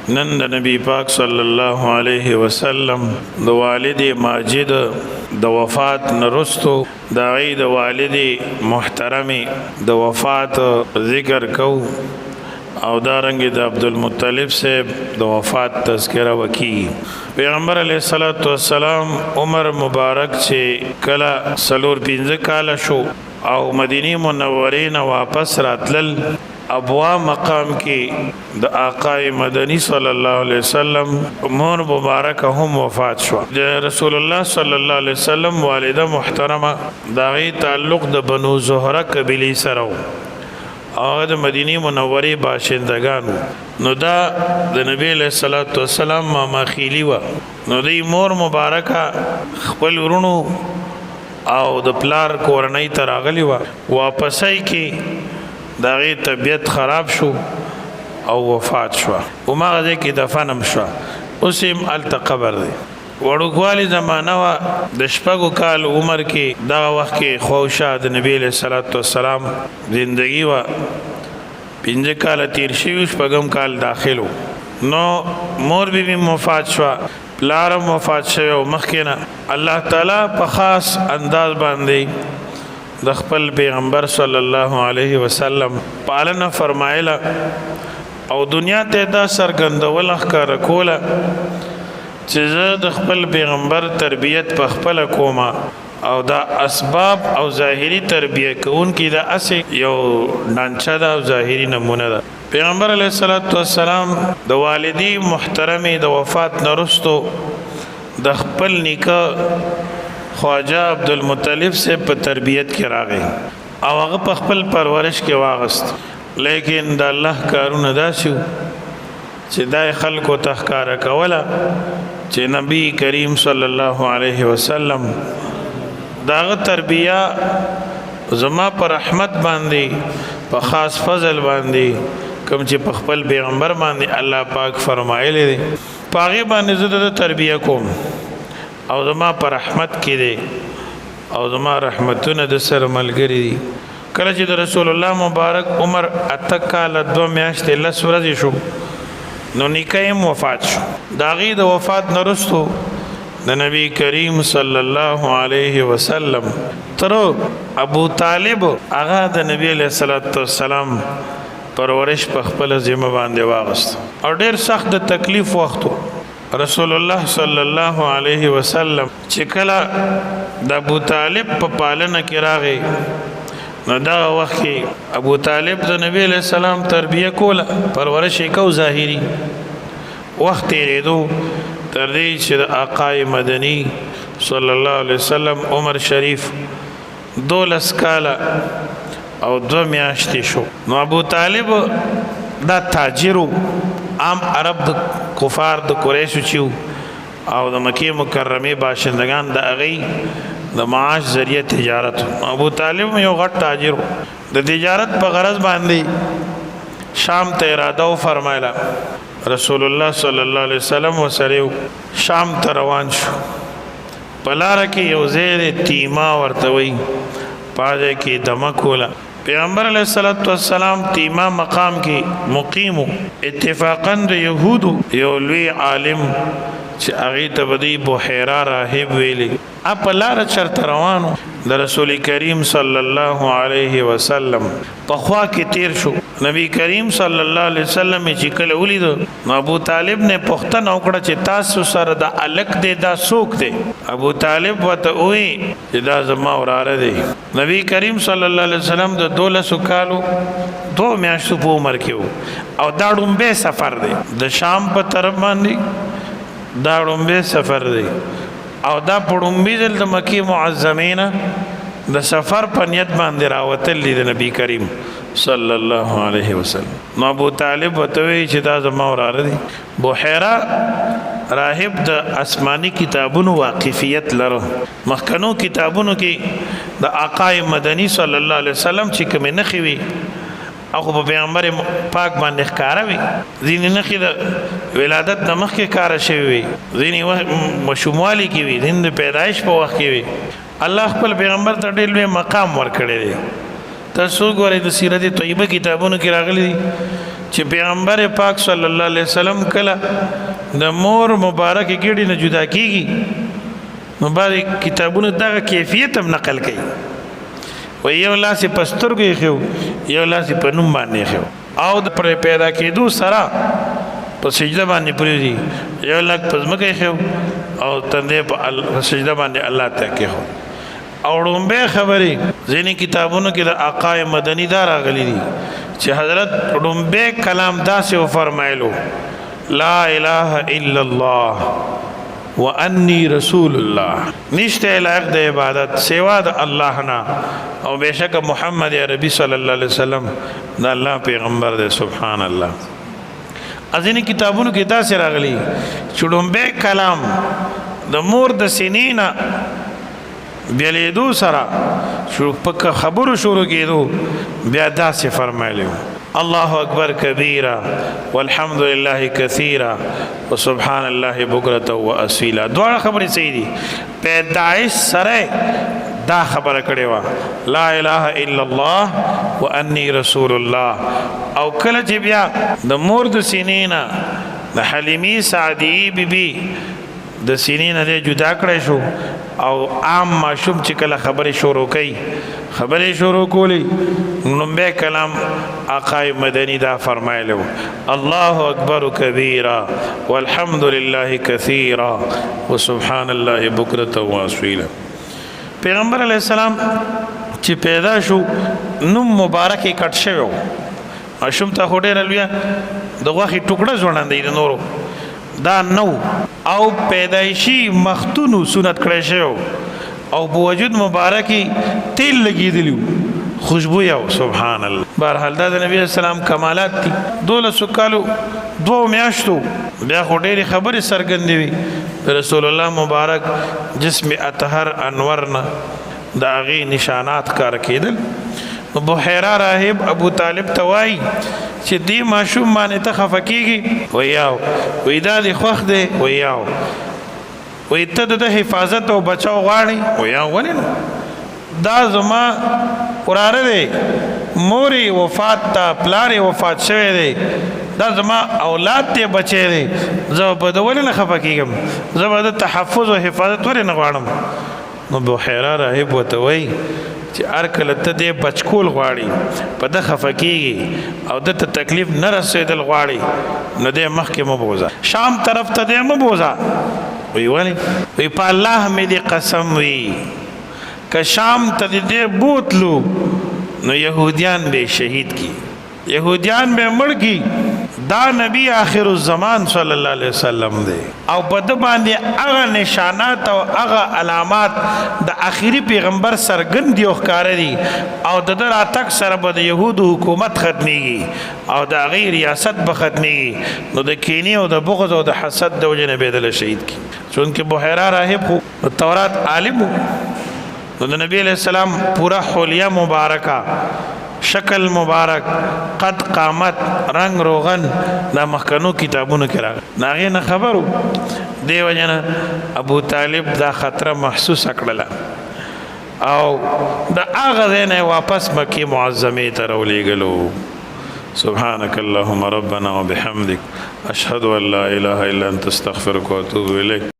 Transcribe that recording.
نن د نبی پاک صلی الله علیه وسلم د والد ماجد د وفات نرستو د عید والد محترم د وفات ذکر کو او دارنګ د عبدالمطلب صاحب د وفات تذکرہ وکي پیغمبر علیه الصلاۃ والسلام عمر مبارک چې کله سلور 15 کال شو او مدینه منوره نه واپس راتلل ابوا مقام کې د آقا مدنی صلی الله علیه وسلم مور مبارک هم وفات شو د رسول الله صلی الله علیه وسلم والده محترمه داغي تعلق د بنو زهره قبیله سره او د مدینه منوره باشندگانو نو دا د نبی له صلوات و سلام ماما خیلی و نو دی مور مبارکه خپل ورونو او د پلار کورنۍ ته راغلی و واپسای کې داغی طبیعت خراب شو او وفات شو او ماغذے کی دفنم شو اسیم التا قبر دی وڑوکوالی زمانہ و دشپگو کال عمر کی دا وقت کی خوشا د نبی علیہ الصلوۃ والسلام زندگی و 15 کال تیر شویش پگم کال داخلو نو مور بی مفات شو پلارم مفات شو مخینا اللہ تعالی په خاص انداز باندې د خپل پیغمبر صلی الله علیه وسلم پالنه فرمایله او دنیا ته دا سرګندول ښکار کوله چې زه د خپل پیغمبر تربیت په خپل کومه او دا اسباب او ظاهری تربیه کوونکی دا اسی یو ډانچه دا ظاهری نمونه ده پیغمبر علیه الصلاۃ والسلام د والدی محترمه د وفات نرستو د خپل نیکه خواجہ عبدالمطلب سے په تربیت کې راغی او هغه په خپل پرورش کې واغست لیکن د الله کارونه داسیو چې دای خلکو تخکار کوله چې نبی کریم صلی الله علیه وسلم داغه تربیه زما پر رحمت باندې په خاص فضل باندې کوم چې په خپل پیغمبر باندې الله پاک فرمایلی دی پاغه باندې زه د تربیه کوم او زما پر رحمت کې دی او زما رحمتونه د سر ملګری دي کله چې د رسول الله مبارک عمر اتکال 2 میاشتې لس ورځې شو نو نیکه وفات شو داغي د وفات نرستو د نبی کریم صلی الله علیه وسلم تر ابو طالب هغه د نبی علیہ الصلوۃ والسلام پرورش په خپل ذمہ باندې واغست او ډیر سخت د تکلیف وختو رسول الله صلی الله علیه وسلم چې کله د ابو طالب په پالنه کې راغی نو دا وخت کې ابو طالب د نبی علیہ السلام تربیه کوله پرورش کو ظاهری وخت یې تر دې چې د آقا مدنی صلی الله علیه وسلم عمر شریف 12 کاله او 2 میاشتې شو نو ابو طالب دا تاجرو عام عرب د کفار د قریشو چیو او د مکی مکرمه باشندگان د اغي د معاش ذریعہ تجارت ابو طالب یو غټ تاجر د تجارت په غرض باندې شام ته اراده فرمایله رسول الله صلی الله علیه وسلم وسره شام ته روان شو بلاره کې یو زیر تیما ورته وی پاجه کې دمکولا پیغمبر علیہ الصلوۃ والسلام تیما مقام کې مقیم اتفاقا د یهودو یو لوی عالم چې هغه ته بدی بحیرا راهب ویلی اپ لار چرته روانو د رسول کریم صلی الله علیه وسلم په خوا کې تیر شو نبی کریم صلی الله علیه وسلم چې کله ولید ابو طالب نے پختن وکړه چې تاسو سره د الک دې دا سوک دی ابو طالب وته وی چې دا زما وراره دی نبی کریم صلی الله علیه وسلم د 12 کالو 2 میاشتو په عمر کې او دا ډومبه سفر دی د شام په طرف باندې دا ډومبه سفر دی او دا پړومبي دل د مکی معظمینا د سفر په نیت باندې راوتل دي د نبی کریم صلی الله علیه وسلم نو ابو طالب وتوی چې دا زما وراره دي بحیرا راهب د آسمانی کتابونو واقفیت لرو مخکنو کتابونو کې د آقا مدنی صلی الله علیه وسلم چې کوم نه خوي او په پیغمبر پاک باندې ښکارا وي ځینې نخې د ولادت د مخکې کاره شوي وي ځینې مشوموالي کې وي ځینې د پیدایش په وخت کې وي الله خپل پیغمبر ته ډېر لوی مقام ورکړی دی تاسو ګورئ د سیرت طیبه کتابونو کې راغلي دي چې پیغمبر پاک صلی الله علیه وسلم کله د مور مبارک ګیډې نه جدا کیږي نو بعضې کتابونه دغه کیفیت هم نقل کوي و یو لاس یې په سترګو ایښی یو لاس یې په نوم باندې ایښی او د پرې پیدا کېدو سره په سجده باندې پرېږدي یو لاک په ځمکه ایښی او تندی په سجده باندې الله ته کېښود او ړومبۍ خبرې ځینې کتابونو کې د آقای مدني دا راغلي دي چې حضرت ړومبۍ کلام داسې وفرمایلو لا اله الا الله وانی رسول الله نشته لایق د عبادت سوا د الله نه او بېشکه محمد عربي صلی الله علیه وسلم د الله پیغمبر دی سبحان الله ځینې کتابونو کې داسې راغلي چې ړومبۍ کلام د مور د سینې نه بیلیدو سره په خبرو شروع کېدو بیا داسې فرمایلی الله اکبر کبیرا والحمد لله کثیرا وسبحان الله بکرة واصیلا دواړه خبرې صحیح دي پیدایش سره دا خبره کړې وه لا اله الا الله وانی رسول الله او کله چې بیا د مور د سینې نه د حلیمې سعدیې بیبي د سینې نه دی جدا کړی شو او عام ماشوم چې کله خبرې شروع کوي خبرې شروع کولی لومبی کلام آقای مدني دا فرمایلی الله اکبر کبیرا والحمد لله کثیرا وسبحان الله بکرة واصیلا پیغمبر علیه السلام چې پیدا شو نوم مبارک یې کټ شوی و ماشوم ته خو ډېره لویه د غوښې ټوکړه ځوړندوي د نورو دا نو او پیدایشي مختونو سنت کړی شوی او په وجود مبارکي تیل لګېدلی خوشبو یو سبحان الله بهرحال دا د نبي اسلام کمالات دي 12 کالو 2 میاشتو بیا خو ډېرې خبرې څرګندې وي رسول الله مبارک جسم اطهر انور نه د هغې نشانات کار کېدل نو بحیرا راهب ابو طالب ته وایي چې دې ماشوم باندې ته خفه کېږي ویاو وی دا دې خوښ دی ویاو وی ته د حفاظت او بچاو غواړې ویاو ولې نو دا زما وراره دی مورې وفات ته پلار یې وفات شوی دی دا زما اولاد دی بچی دی زه به د ولې نه خفه کېږم زه به د تحفظ او حفاظت ولې نه غواړم نو بحیرا راهب ورته وایي چې هر کله ته دې بچکول غواړي په ده خفه کېږي او ده ته تکلیف نه رسېدل غواړي نو دې مخکې مه بوځه شام طرف ته دې مه بوځه وی ولې وی په الله مې دې قسم وي که شام ته دې بوتلو نو یهودیان به شهید کی یهودیان به مړ کی دا نبی آخر الزمان صلی الله علیه وسلم دی او په ده باندې هغه نشانات او هغه علامات د آخري پیغمبر څرګند دي او ښکاره دي او د ده راتګ سره به د یهودو حکومت ختمیږي او د هغې ریاست به ختمیږي نو د کینې او د بغض او د حسد د وجې نه به دله شهید کی چونکې بحیرا راهب خو د تورات عالم و نو د نبی علیه السلام پورا حلیه مبارکه شکل مبارک قد قامت رنگ روغن دا مخکنو کتابونو کې راغلی د هغې نه خبر و دې وجې نه ابو طالب دا خطره محسوسه کړله او د هغه ځای نه واپس مکې معظمې ته راولېږلو سبحانك اللهم ربنا وبحمدك أشهد أن لا إله إلا أنت استغفرك وأتوب إليك